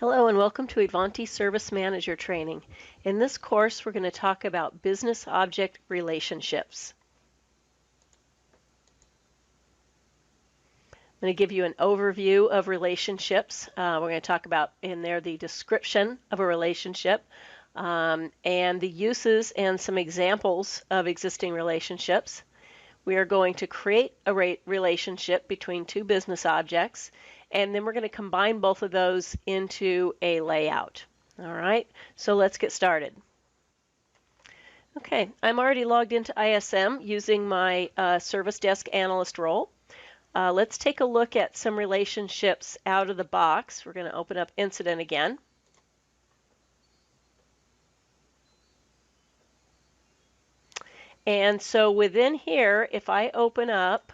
Hello and welcome to Ivanti Service Manager Training. In this course, we're going to talk about business object relationships. I'm going to give you an overview of relationships. We're going to talk about in there the description of a relationship and the uses and some examples of existing relationships. We are going to create a relationship between two business objects, and then we're going to combine both of those into a layout. All right, so let's get started. Okay, I'm already logged into ISM using my Service Desk Analyst role. Let's take a look at some relationships out of the box. We're going to open up Incident again. And so within here, if I open up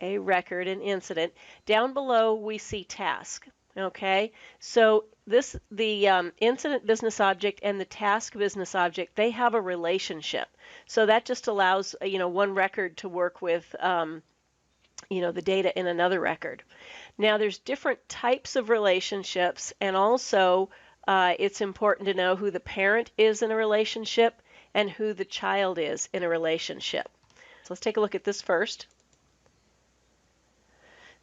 a record, an incident, down below we see task. Okay, so the incident business object and the task business object, they have a relationship. So that just allows one record to work with the data in another record. Now there's different types of relationships, and also it's important to know who the parent is in a relationship and who the child is in a relationship. So let's take a look at this first.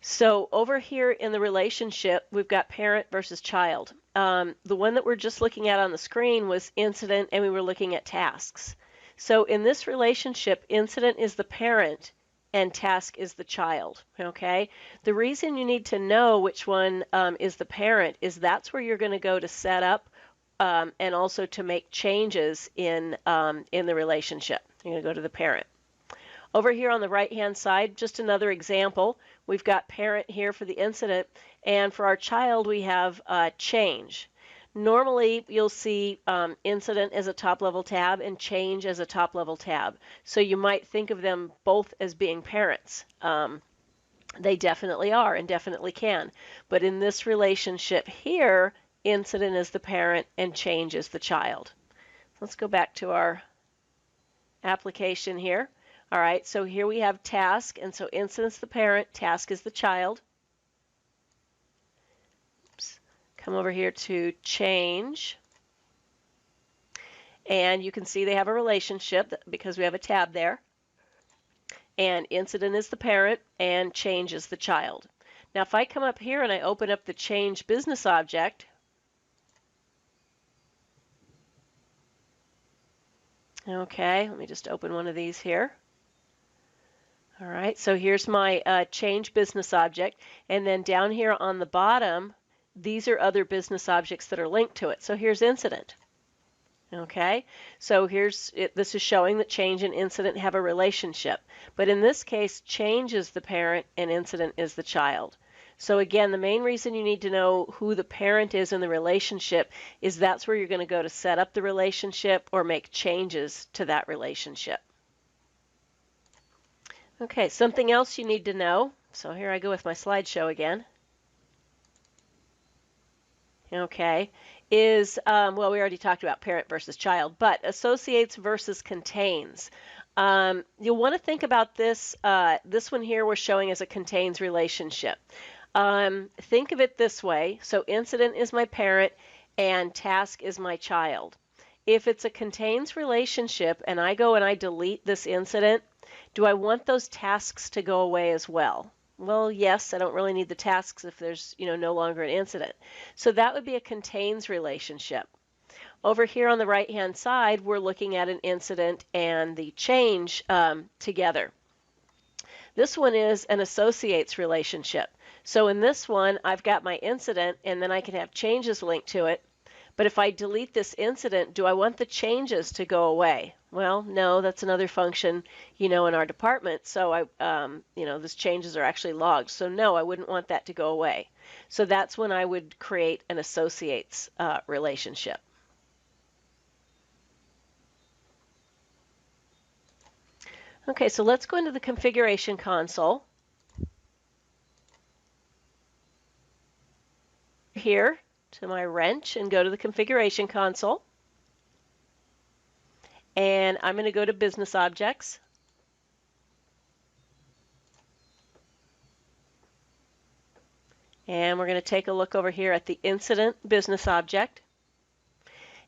So over here in the relationship, we've got parent versus child. The one that we're just looking at on the screen was incident, and we were looking at tasks. So in this relationship, incident is the parent and task is the child. Okay. The reason you need to know which one is the parent is that's where you're going to go to set up and also to make changes in the relationship. You're going to go to the parent. Over here on the right-hand side, just another example. We've got parent here for the incident, and for our child, we have change. Normally, you'll see incident as a top-level tab and change as a top-level tab. So you might think of them both as being parents. They definitely are and definitely can. But in this relationship here, incident is the parent and change is the child. Let's go back to our application here. All right, so here we have task, and so incident's the parent, task is the child. Oops. Come over here to change, and you can see they have a relationship because we have a tab there. And incident is the parent, and change is the child. Now if I come up here and I open up the change business object, okay, let me just open one of these here. All right, so here's my change business object, and then down here on the bottom, these are other business objects that are linked to it. So here's incident. Okay, so this is showing that change and incident have a relationship, but in this case, change is the parent and incident is the child. So again, the main reason you need to know who the parent is in the relationship is that's where you're going to go to set up the relationship or make changes to that relationship. Okay, something else you need to know. So here I go with my slideshow again. Okay, well, we already talked about parent versus child, but associates versus contains. You'll want to think about this. This one here we're showing as a contains relationship. Think of it this way. So incident is my parent and task is my child. If it's a contains relationship and I go and I delete this incident, do I want those tasks to go away as well? Well, yes, I don't really need the tasks if there's no longer an incident. So that would be a contains relationship. Over here on the right-hand side, we're looking at an incident and the change together. This one is an associates relationship. So in this one, I've got my incident and then I can have changes linked to it. But if I delete this incident, do I want the changes to go away? Well, no, that's another function, in our department. So these changes are actually logged. So no, I wouldn't want that to go away. So that's when I would create an associates relationship. Okay, so let's go into the configuration console. Here to my wrench and go to the configuration console. And I'm going to go to business objects. And we're going to take a look over here at the incident business object.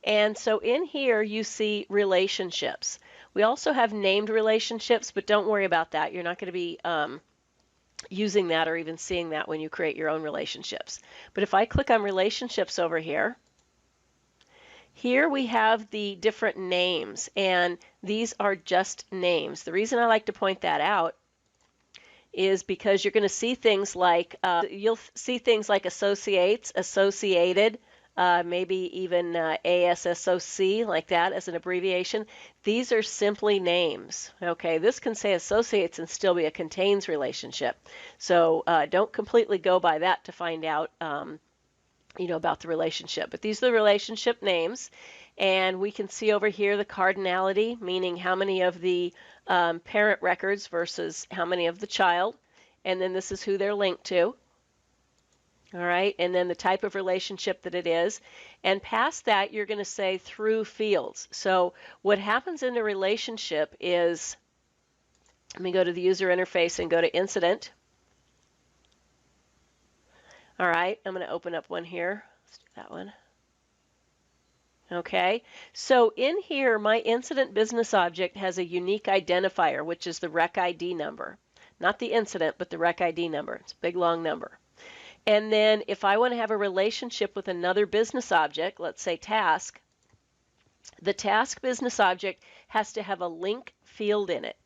And so in here you see relationships. We also have named relationships, but don't worry about that. You're not going to be using that or even seeing that when you create your own relationships. But if I click on relationships over here, here we have the different names, and these are just names. The reason I like to point that out is because you're going to see things like you'll see things like associates, associated, maybe even ASSOC, like that as an abbreviation. These are simply names. Okay, this can say associates and still be a contains relationship. So don't completely go by that to find out about the relationship. But these are the relationship names. And we can see over here the cardinality, meaning how many of the parent records versus how many of the child. And then this is who they're linked to. All right, and then the type of relationship that it is. And past that, you're going to say through fields. So what happens in the relationship is, let me go to the user interface and go to incident. All right, I'm going to open up one here. Let's do that one. Okay, so in here, my incident business object has a unique identifier, which is the rec ID number. Not the incident, but the rec ID number. It's a big, long number. And then if I want to have a relationship with another business object, let's say task, the task business object has to have a link field in it.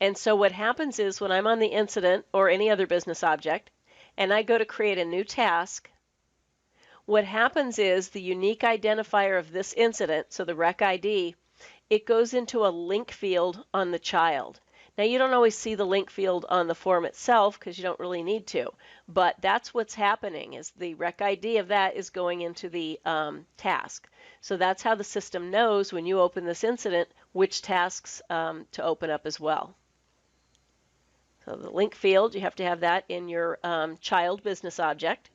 And so what happens is when I'm on the incident or any other business object, and I go to create a new task, what happens is the unique identifier of this incident, so the rec ID, it goes into a link field on the child. Now you don't always see the link field on the form itself because you don't really need to, but that's what's happening is the rec ID of that is going into the task. So that's how the system knows when you open this incident which tasks to open up as well. So the link field, you have to have that in your child business object.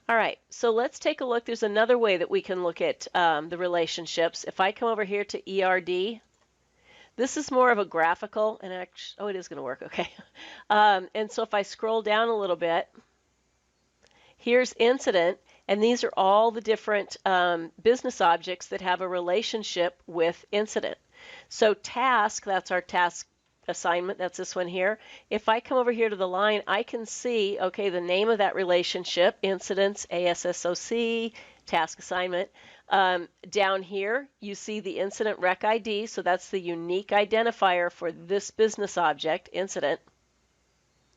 All right, so let's take a look. There's another way that we can look at the relationships. If I come over here to ERD, this is more of a graphical, and actually, oh, it is going to work, okay. And so if I scroll down a little bit, here's incident, and these are all the different business objects that have a relationship with incident. So task, that's our task assignment, that's this one here. If I come over here to the line, I can see, okay, the name of that relationship, incidents, ASSOC, task assignment. Down here, you see the incident rec ID, so that's the unique identifier for this business object, incident.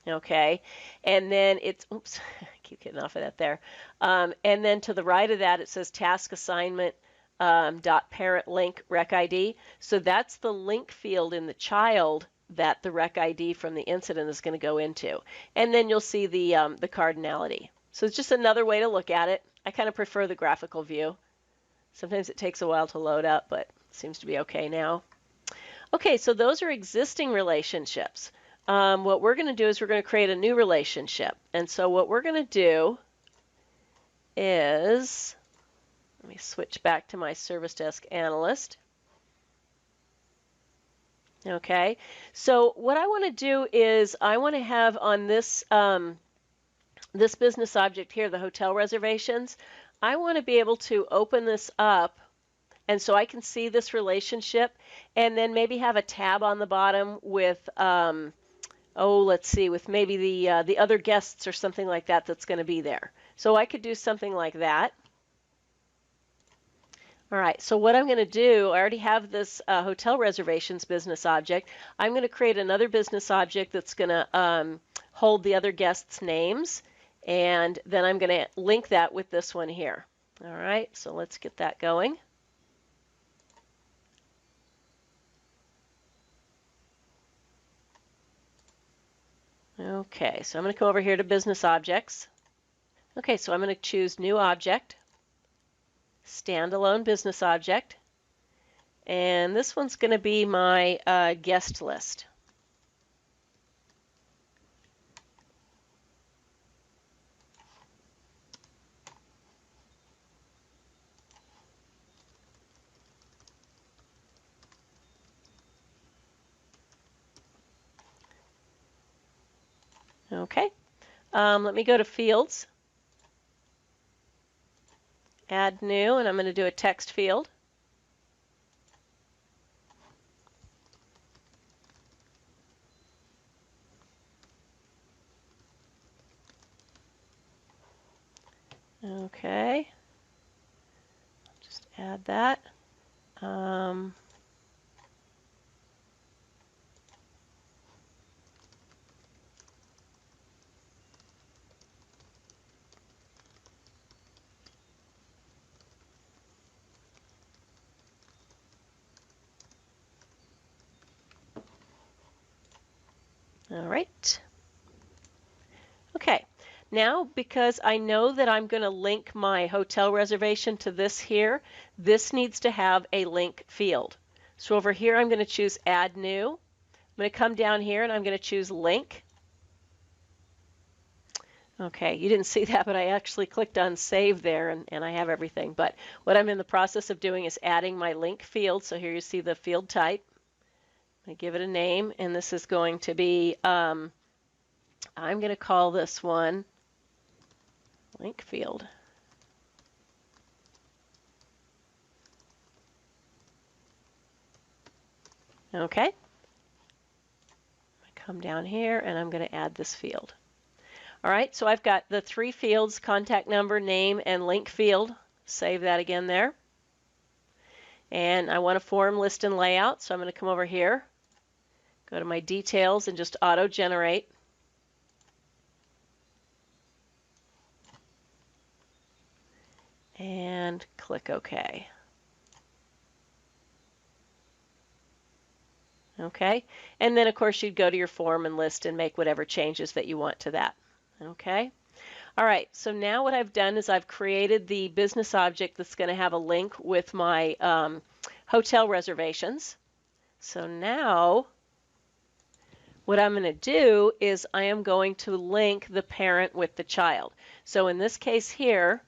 Okay, and then it's, oops, I keep getting off of that there. And then to the right of that, it says task assignment dot parent link rec ID. So that's the link field in the child that the rec ID from the incident is going to go into. And then you'll see the cardinality. So it's just another way to look at it. I kind of prefer the graphical view. Sometimes it takes a while to load up, but it seems to be okay now. Okay, so those are existing relationships. What we're going to do is we're going to create a new relationship. And so what we're going to do is, let me switch back to my Service Desk Analyst. Okay, so what I want to do is I want to have on this this business object here, the hotel reservations, I want to be able to open this up, and so I can see this relationship, and then maybe have a tab on the bottom with oh, let's see, with maybe the other guests or something like that that's going to be there. So I could do something like that. All right, so what I'm going to do, I already have this hotel reservations business object. I'm going to create another business object that's going to hold the other guests' names, and then I'm going to link that with this one here. All right, so let's get that going. Okay, so I'm going to come over here to business objects. Okay, so I'm going to choose new object, standalone business object, and this one's going to be my guest list. Okay, Let me go to Fields, Add New, and I'm going to do a text field. Okay, just add that. All right. Okay, now because I know that I'm going to link my hotel reservation to this here, this needs to have a link field. So over here I'm going to choose Add New. I'm going to come down here and I'm going to choose Link. Okay, you didn't see that, but I actually clicked on Save there and I have everything. But what I'm in the process of doing is adding my link field. So here you see the field type. I give it a name, and this is going to be, I'm going to call this one link field. Okay. I come down here and I'm going to add this field. All right, so I've got the 3 fields, contact number, name, and link field. Save that again there. And I want a form list and layout, so I'm going to come over here, go to my details, and just auto-generate. And click OK. Okay, and then of course you'd go to your form and list and make whatever changes that you want to that. Okay, all right, so now what I've done is I've created the business object that's going to have a link with my hotel reservations. So now what I'm going to do is I am going to link the parent with the child. So in this case here,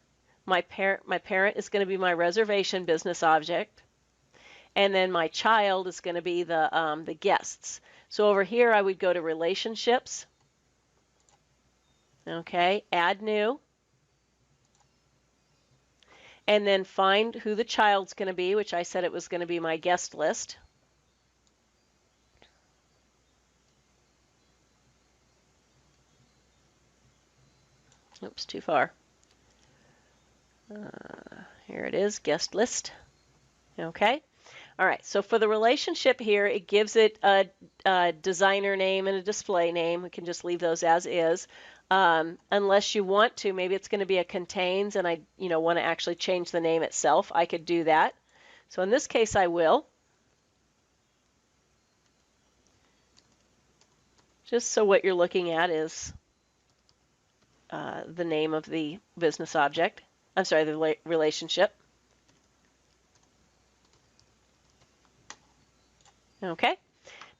my parent is going to be my reservation business object. And then my child is going to be the guests. So over here I would go to Relationships. Okay, Add New. And then find who the child's going to be, which I said it was going to be my guest list. Oops, too far. Here it is, guest list. Okay. All right, so for the relationship here, it gives it a designer name and a display name. We can just leave those as is. Unless you want to, maybe it's going to be a contains and I want to actually change the name itself, I could do that. So in this case, I will. Just so what you're looking at is the name of the business object. I'm sorry, the relationship. Okay.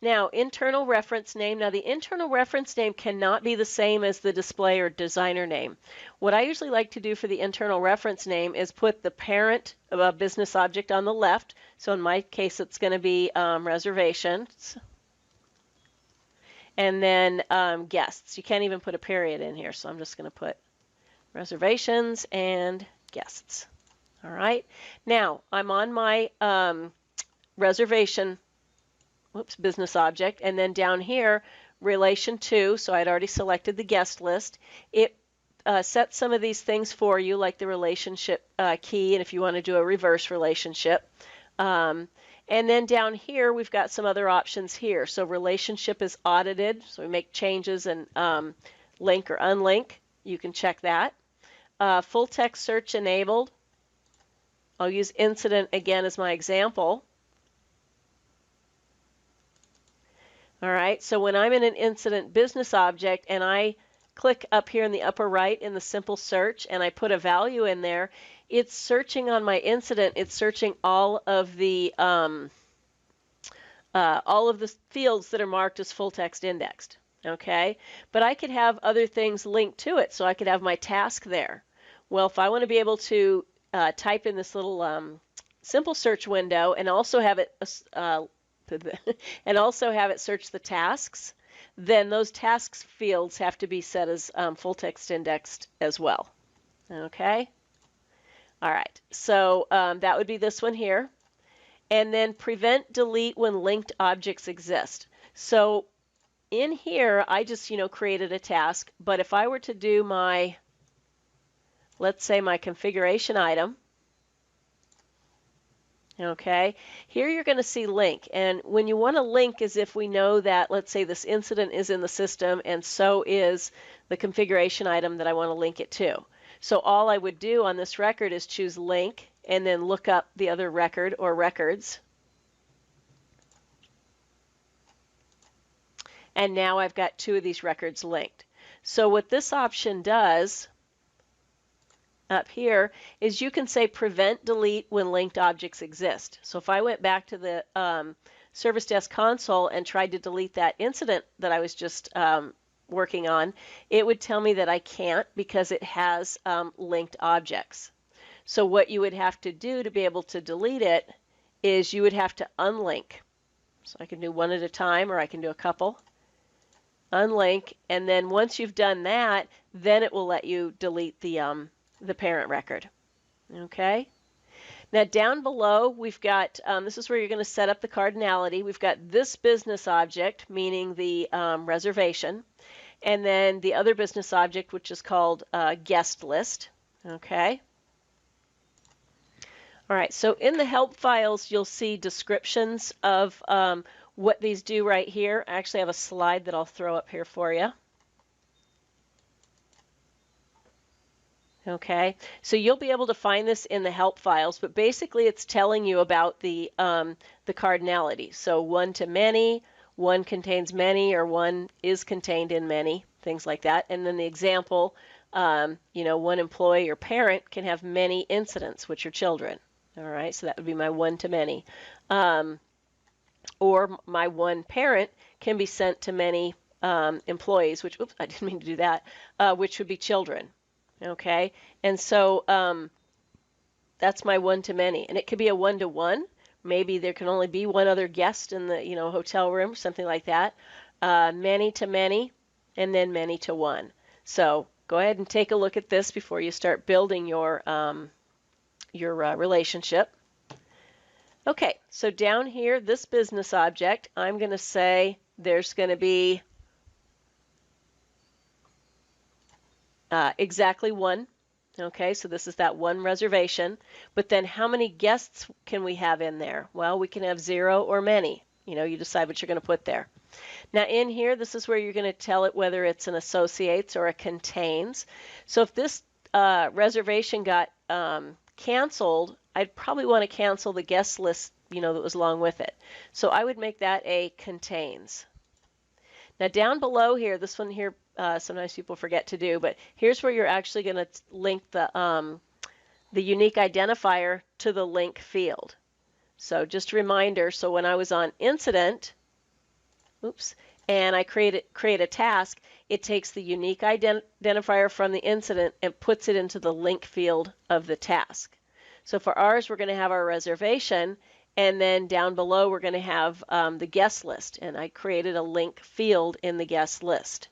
Now, internal reference name. Now, the internal reference name cannot be the same as the display or designer name. What I usually like to do for the internal reference name is put the parent business object on the left. So in my case, it's going to be reservations. And then guests. You can't even put a period in here, so I'm just going to put reservations and guests. All right. Now, I'm on my reservation business object, and then down here, relation to, so I'd already selected the guest list. It sets some of these things for you, like the relationship key, and if you want to do a reverse relationship. And then down here, we've got some other options here. So relationship is audited, so we make changes and link or unlink. You can check that. Full text search enabled. I'll use incident again as my example. All right, so when I'm in an incident business object and I click up here in the upper right in the simple search and I put a value in there, it's searching on my incident. It's searching all of the fields that are marked as full text indexed. Okay, but I could have other things linked to it, so I could have my task there. Well, if I want to be able to type in this little simple search window and also have it search the tasks, then those tasks fields have to be set as full text indexed as well. Okay. All right. So that would be this one here. And then prevent delete when linked objects exist. So in here, I just, created a task. But if I were to do my, let's say my configuration item, okay, here you're going to see link. And when you want to link is if we know that, let's say this incident is in the system and so is the configuration item that I want to link it to. So all I would do on this record is choose link and then look up the other record or records. And now I've got two of these records linked. So what this option does up here is you can say prevent delete when linked objects exist. So if I went back to the Service Desk console and tried to delete that incident that I was just working on, it would tell me that I can't because it has linked objects. So what you would have to do to be able to delete it is you would have to unlink. So I can do one at a time or I can do a couple. Unlink, and then once you've done that, then it will let you delete the parent record. Okay. Now down below we've got, this is where you're going to set up the cardinality. We've got this business object, meaning the reservation, and then the other business object, which is called guest list. Okay. All right, so in the help files you'll see descriptions of what these do right here. I actually have a slide that I'll throw up here for you. Okay, so you'll be able to find this in the help files, but basically it's telling you about the cardinality. So one to many, one contains many, or one is contained in many, things like that. And then the example, one employee or parent can have many incidents, which are children. All right, so that would be my one to many. Or my one parent can be sent to many employees, which, oops, I didn't mean to do that, which would be children. Okay, and so that's my one to many, and it could be a one to one. Maybe there can only be one other guest in the hotel room, something like that. Many to many, and then many to one. So go ahead and take a look at this before you start building your relationship. Okay, so down here, this business object, I'm going to say there's going to be exactly one. Okay, so this is that one reservation. But then how many guests can we have in there? Well, we can have 0 or many. You decide what you're going to put there. Now in here, this is where you're going to tell it whether it's an associates or a contains. So if this reservation got canceled, I'd probably want to cancel the guest list, that was along with it. So I would make that a contains. Now down below here, this one here, sometimes people forget to do, but here's where you're actually going to link the unique identifier to the link field. So just a reminder, so when I was on incident, oops, and I create a task, it takes the unique identifier from the incident and puts it into the link field of the task. So for ours, we're going to have our reservation, and then down below, we're going to have the guest list, and I created a link field in the guest list.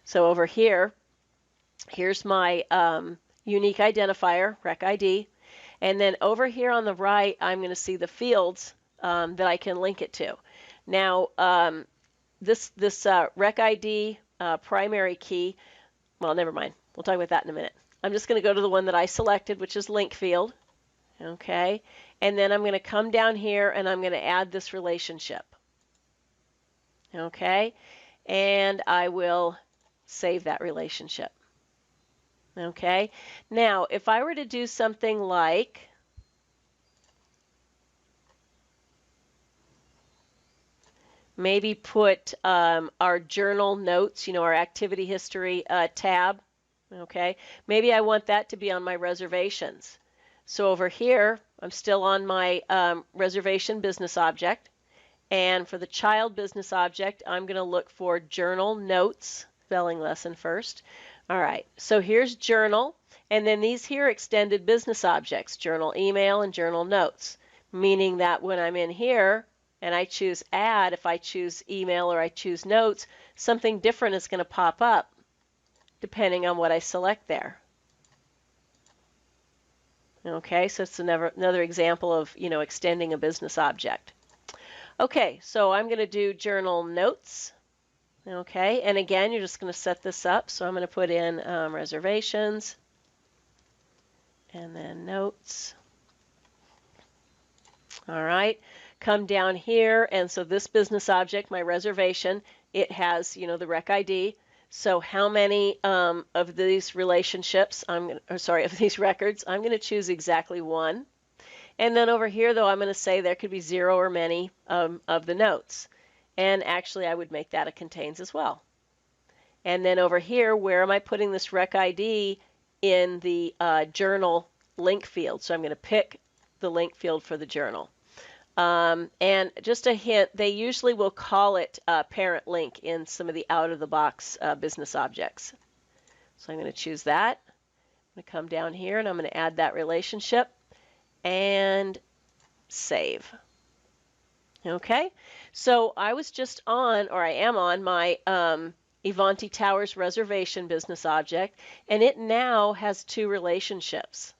So over here, here's my unique identifier, rec ID, and then over here on the right, I'm going to see the fields that I can link it to. Now, this rec ID primary key, well, never mind. We'll talk about that in a minute. I'm just going to go to the one that I selected, which is link field. Okay, and then I'm going to come down here and I'm going to add this relationship. Okay, and I will save that relationship. Okay, now if I were to do something like maybe put our journal notes, our activity history tab, okay, maybe I want that to be on my reservations. So over here, I'm still on my reservation business object. And for the child business object, I'm going to look for journal notes, spelling lesson first. All right, so here's journal. And then these here extended business objects, journal email and journal notes, meaning that when I'm in here and I choose add, if I choose email or I choose notes, something different is going to pop up depending on what I select there. Okay, so it's another example of, extending a business object. Okay, so I'm going to do journal notes. Okay, and again, you're just going to set this up. So I'm going to put in reservations and then notes. All right, come down here, and so this business object, my reservation, it has, the rec ID. So how many of these relationships, of these records, I'm going to choose exactly one. And then over here, though, I'm going to say there could be 0 or many of the notes. And actually, I would make that a contains as well. And then over here, where am I putting this rec ID? In the journal link field. So I'm going to pick the link field for the journal. And just a hint, they usually will call it parent link in some of the out-of-the-box business objects. So I'm going to choose that. I'm going to come down here and I'm going to add that relationship and save. Okay, so I was just on, or I am on, my Ivanti Towers reservation business object, and it now has 2 relationships.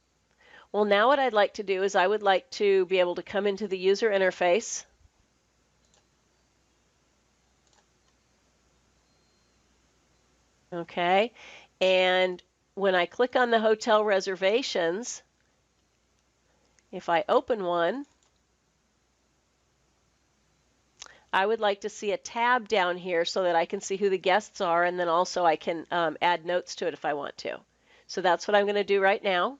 Well, now what I'd like to do is I would like to be able to come into the user interface. Okay, and when I click on the hotel reservations, if I open one, I would like to see a tab down here so that I can see who the guests are, and then also I can add notes to it if I want to. So that's what I'm going to do right now.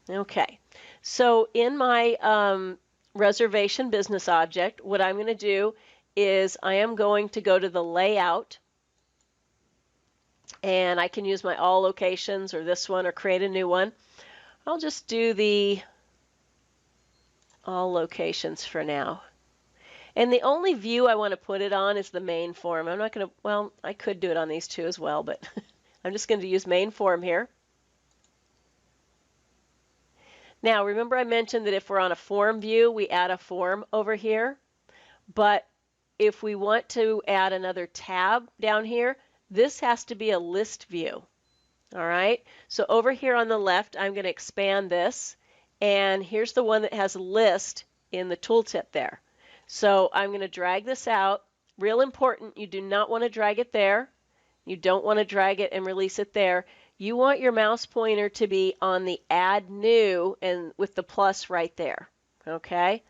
Okay, so in my reservation business object, what I'm going to do is I am going to go to the layout, and I can use my all locations or this one or create a new one. I'll just do the all locations for now. And the only view I want to put it on is the main form. I'm not going to, well, I could do it on these 2 as well, but I'm just going to use main form here. Now, remember I mentioned that if we're on a form view, we add a form over here. But if we want to add another tab down here, this has to be a list view. All right, so over here on the left, I'm going to expand this. And here's the one that has list in the tooltip there. So I'm going to drag this out. Real important, you do not want to drag it there. You don't want to drag it and release it there. You want your mouse pointer to be on the add new and with the plus right there. Okay?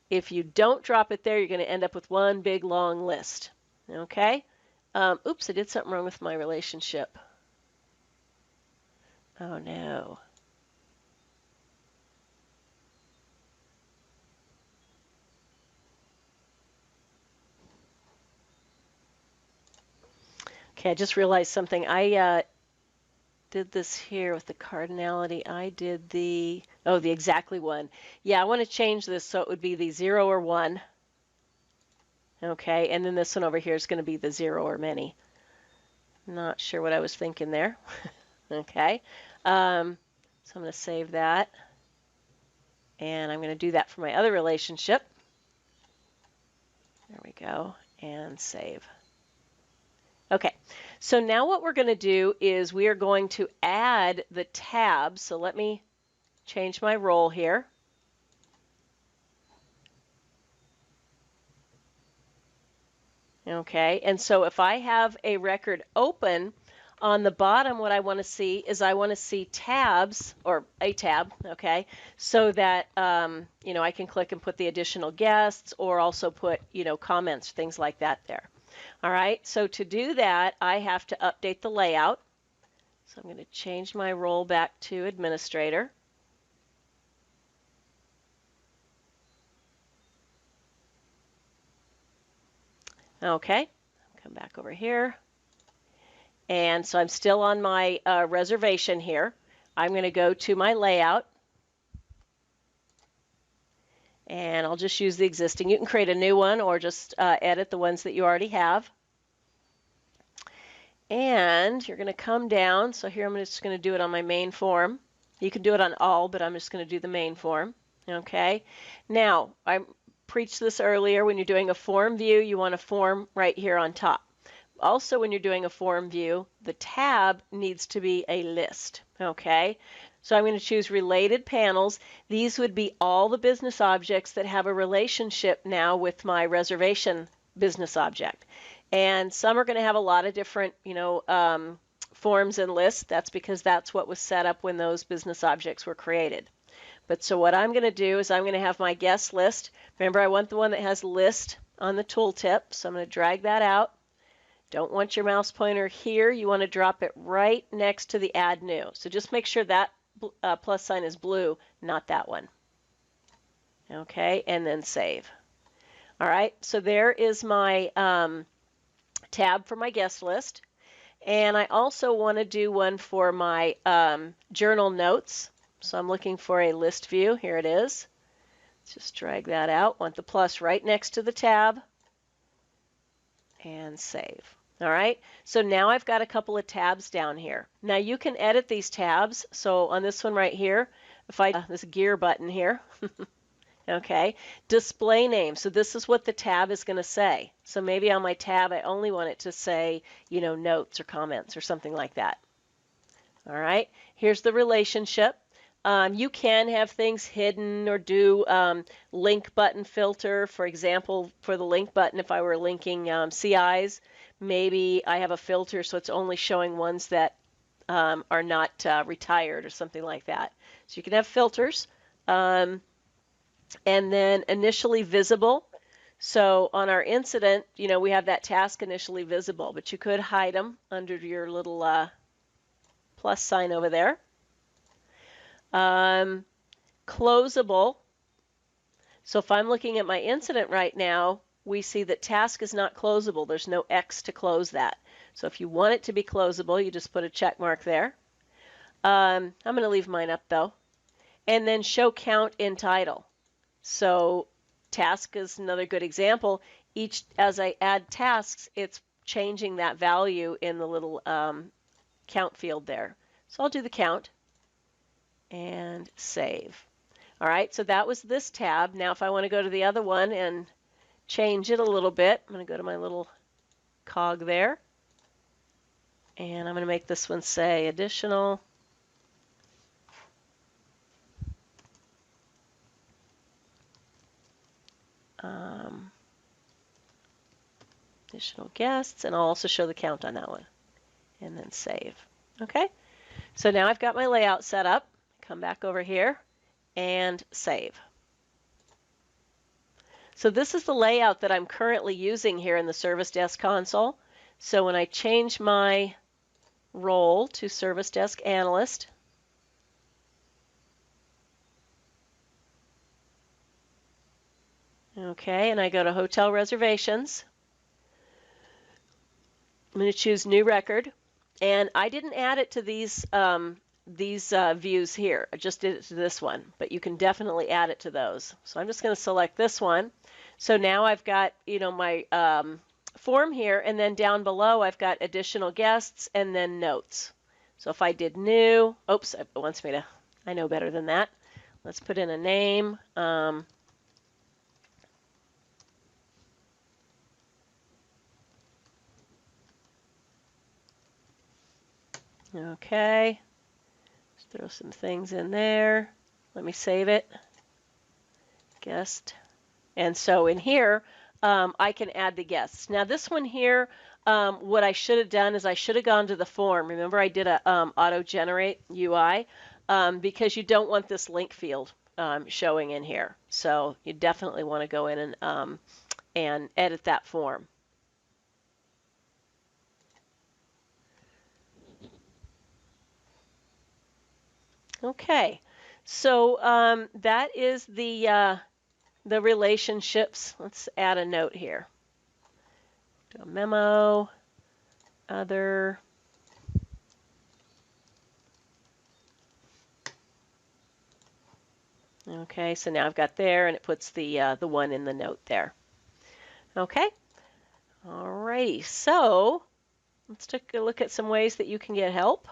If you don't drop it there, you're going to end up with one big long list. Okay? Oops, I did something wrong with my relationship. Oh no. Okay, I just realized something. I did this here with the cardinality. I did the exactly one. Yeah, I want to change this so it would be the 0 or 1. Okay, and then this one over here is going to be the 0 or many. Not sure what I was thinking there. Okay, so I'm going to save that. And I'm going to do that for my other relationship. There we go, and save. Okay, so now what we're going to do is we are going to add the tabs. So let me change my role here. Okay, and so if I have a record open, on the bottom what I want to see is I want to see tabs, or a tab, okay, so that I can click and put the additional guests or also put comments, things like that there. All right, so to do that I have to update the layout. So I'm going to change my role back to administrator. Okay, come back over here. And so I'm still on my reservation here. I'm going to go to my layout. And I'll just use the existing. You can create a new one or just edit the ones that you already have. And you're going to come down. So here I'm just going to do it on my main form. You can do it on all, but I'm just going to do the main form. Okay. Now, I preached this earlier. When you're doing a form view, you want a form right here on top. Also, when you're doing a form view, the tab needs to be a list. Okay. So I'm going to choose related panels. These would be all the business objects that have a relationship now with my reservation business object. And some are going to have a lot of different, forms and lists. That's because that's what was set up when those business objects were created. But so what I'm going to do is I'm going to have my guest list. Remember, I want the one that has list on the tooltip. So I'm going to drag that out. Don't want your mouse pointer here. You want to drop it right next to the add new. So just make sure that plus sign is blue, not that one. Okay, and then save. All right, so there is my tab for my guest list. And I also want to do one for my journal notes. So I'm looking for a list view. Here it is. Let's just drag that out. Want the plus right next to the tab. And save. All right, so now I've got a couple of tabs down here. Now you can edit these tabs. So on this one right here, if I this gear button here, okay, display name. So this is what the tab is going to say. So maybe on my tab, I only want it to say, notes or comments or something like that. All right, here's the relationship. You can have things hidden or do link button filter. For example, for the link button, if I were linking CIs, maybe I have a filter so it's only showing ones that are not retired or something like that. So you can have filters. And then initially visible. So on our incident, we have that task initially visible, but you could hide them under your little plus sign over there. Closable. So if I'm looking at my incident right now, we see that task is not closable. There's no X to close that. So if you want it to be closable, you just put a check mark there. I'm going to leave mine up though. And then show count in title. So task is another good example. As I add tasks, it's changing that value in the little count field there. So I'll do the count and save. All right, so that was this tab. Now if I want to go to the other one and change it a little bit, I'm going to go to my little cog there. And I'm going to make this one say additional. Additional guests, and I'll also show the count on that one. And then save. Okay, so now I've got my layout set up. Come back over here and save. So this is the layout that I'm currently using here in the Service Desk console. So when I change my role to Service Desk Analyst, okay, and I go to Hotel Reservations, I'm going to choose New Record, and I didn't add it to these views here. I just did it to this one, but you can definitely add it to those. So I'm just going to select this one. So now I've got, my form here, and then down below I've got additional guests and then notes. So if I did new, oops, it wants me to, I know better than that. Let's put in a name. Okay, let's throw some things in there. Let me save it. Guest. And so in here, I can add the guests. Now this one here, what I should have done is I should have gone to the form. Remember I did a auto-generate UI because you don't want this link field showing in here. So you definitely want to go in and edit that form. Okay, so that is the relationships. Let's add a note here. Do a memo, other. Okay, so now I've got there, and it puts the one in the note there. Okay, alrighty. So let's take a look at some ways that you can get help.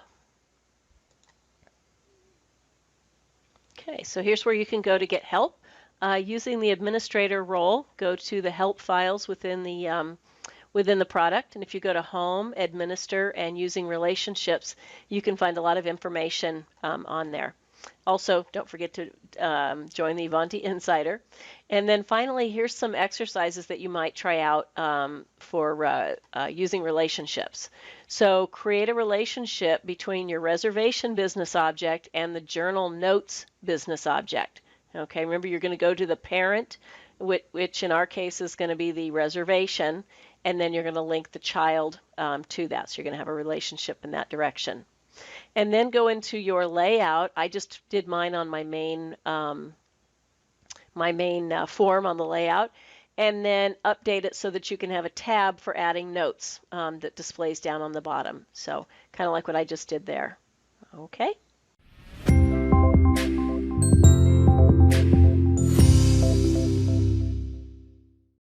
Okay, so here's where you can go to get help. Using the administrator role, go to the help files within the product, and if you go to Home, Administer, and Using Relationships, you can find a lot of information on there. Also, don't forget to join the Ivanti Insider. And then finally, here's some exercises that you might try out for using relationships. So create a relationship between your reservation business object and the journal notes business object. Okay, remember you're going to go to the parent, which in our case is going to be the reservation, and then you're going to link the child to that. So you're going to have a relationship in that direction. And then go into your layout. I just did mine on my main form on the layout, and then update it so that you can have a tab for adding notes that displays down on the bottom. So kind of like what I just did there. Okay.